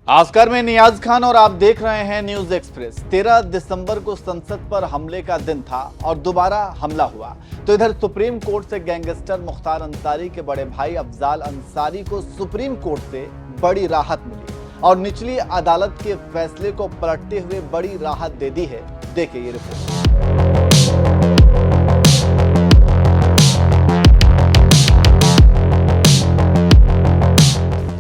Ask her में नियाज खान और आप देख रहे हैं न्यूज एक्सप्रेस। 13 दिसंबर को संसद पर हमले का दिन था और दोबारा हमला हुआ। तो इधर सुप्रीम कोर्ट से गैंगस्टर मुख्तार अंसारी के बड़े भाई अफजाल अंसारी को सुप्रीम कोर्ट से बड़ी राहत मिली और निचली अदालत के फैसले को पलटते हुए बड़ी राहत दे दी है। देखिए ये रिपोर्ट।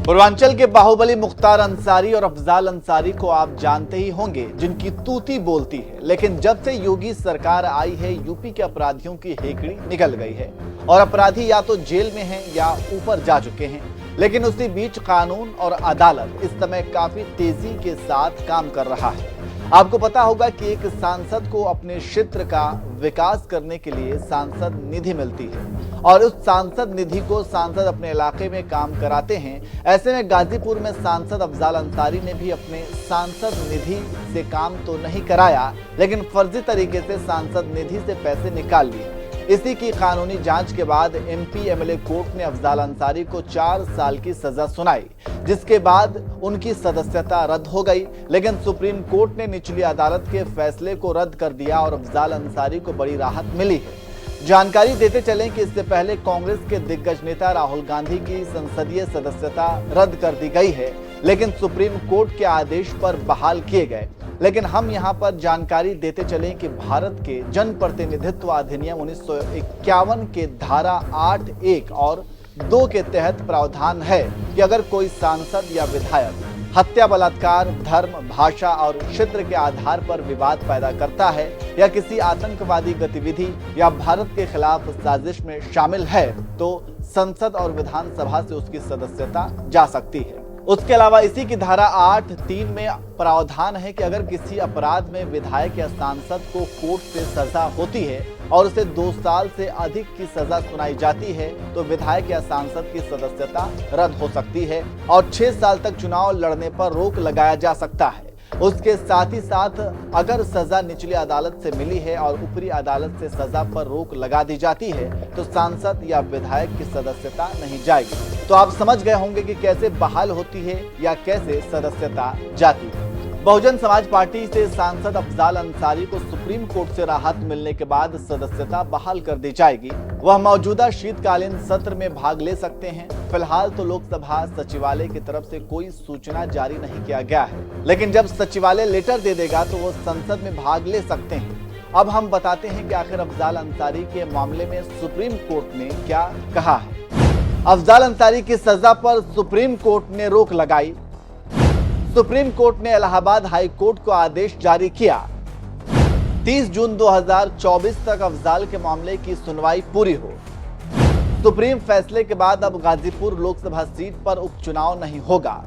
पूर्वांचल के बाहुबली मुख्तार अंसारी और अफजाल अंसारी को आप जानते ही होंगे, जिनकी तूती बोलती है। लेकिन जब से योगी सरकार आई है, यूपी के अपराधियों की हेकड़ी निकल गई है और अपराधी या तो जेल में हैं या ऊपर जा चुके हैं। लेकिन उसी बीच कानून और अदालत इस समय काफी तेजी के साथ काम कर रहा है। आपको पता होगा कि एक सांसद को अपने क्षेत्र का विकास करने के लिए सांसद निधि मिलती है और उस सांसद निधि को सांसद अपने इलाके में काम कराते हैं। ऐसे में गाजीपुर में सांसद अफजाल अंसारी ने भी अपने सांसद निधि से काम तो नहीं कराया, लेकिन फर्जी तरीके से सांसद निधि से पैसे निकाल लिए। इसी की कानूनी जांच के बाद एमपी एमएलए कोर्ट ने अफजाल अंसारी को 4 साल की सजा सुनाई, जिसके बाद उनकी सदस्यता रद्द हो गई। लेकिन सुप्रीम कोर्ट ने निचली अदालत के फैसले को रद्द कर दिया और अफजाल अंसारी को बड़ी राहत मिली है। जानकारी देते चलें कि इससे पहले कांग्रेस के दिग्गज नेता राहुल गांधी की संसदीय सदस्यता रद्द कर दी गई है, लेकिन सुप्रीम कोर्ट के आदेश पर बहाल किए गए। लेकिन हम यहां पर जानकारी देते चलें कि भारत के जनप्रतिनिधित्व अधिनियम 1951 के धारा 8(1) और 2 के तहत प्रावधान है कि अगर कोई सांसद या विधायक हत्या, बलात्कार, धर्म, भाषा और क्षेत्र के आधार पर विवाद पैदा करता है या किसी आतंकवादी गतिविधि या भारत के खिलाफ साजिश में शामिल है, तो संसद और विधानसभा से उसकी सदस्यता जा सकती है। उसके अलावा इसी की धारा 8(3) में प्रावधान है कि अगर किसी अपराध में विधायक या सांसद को कोर्ट से सजा होती है और उसे 2 साल से अधिक की सजा सुनाई जाती है, तो विधायक या सांसद की सदस्यता रद्द हो सकती है और 6 साल तक चुनाव लड़ने पर रोक लगाया जा सकता है। उसके साथ ही साथ अगर सजा निचली अदालत से मिली है और ऊपरी अदालत से सजा पर रोक लगा दी जाती है, तो सांसद या विधायक की सदस्यता नहीं जाएगी। तो आप समझ गए होंगे कि कैसे बहाल होती है या कैसे सदस्यता जाती है। बहुजन समाज पार्टी से सांसद अफजाल अंसारी को सुप्रीम कोर्ट से राहत मिलने के बाद सदस्यता बहाल कर दी जाएगी। वह मौजूदा शीतकालीन सत्र में भाग ले सकते हैं। फिलहाल तो लोकसभा सचिवालय की तरफ से कोई सूचना जारी नहीं किया गया है, लेकिन जब सचिवालय लेटर दे देगा तो वो संसद में भाग ले सकते हैं। अब हम बताते हैं कि आखिर अफजाल अंसारी के मामले में सुप्रीम कोर्ट ने क्या कहा है। अफजाल अंसारी की सजा पर सुप्रीम कोर्ट ने रोक लगाई। सुप्रीम कोर्ट ने इलाहाबाद हाई कोर्ट को आदेश जारी किया। 30 जून 2024 तक अफजाल के मामले की सुनवाई पूरी हो। सुप्रीम फैसले के बाद अब गाजीपुर लोकसभा सीट पर उपचुनाव नहीं होगा।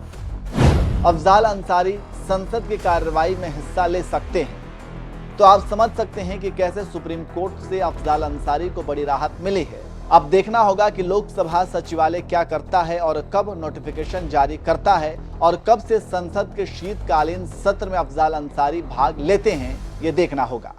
अफजाल अंसारी संसद की कार्रवाई में हिस्सा ले सकते हैं। तो आप समझ सकते हैं कि कैसे सुप्रीम कोर्ट से अफजाल अंसारी को बड़ी राहत मिली है। अब देखना होगा कि लोकसभा सचिवालय क्या करता है और कब नोटिफिकेशन जारी करता है और कब से संसद के शीतकालीन सत्र में अफजाल अंसारी भाग लेते हैं, ये देखना होगा।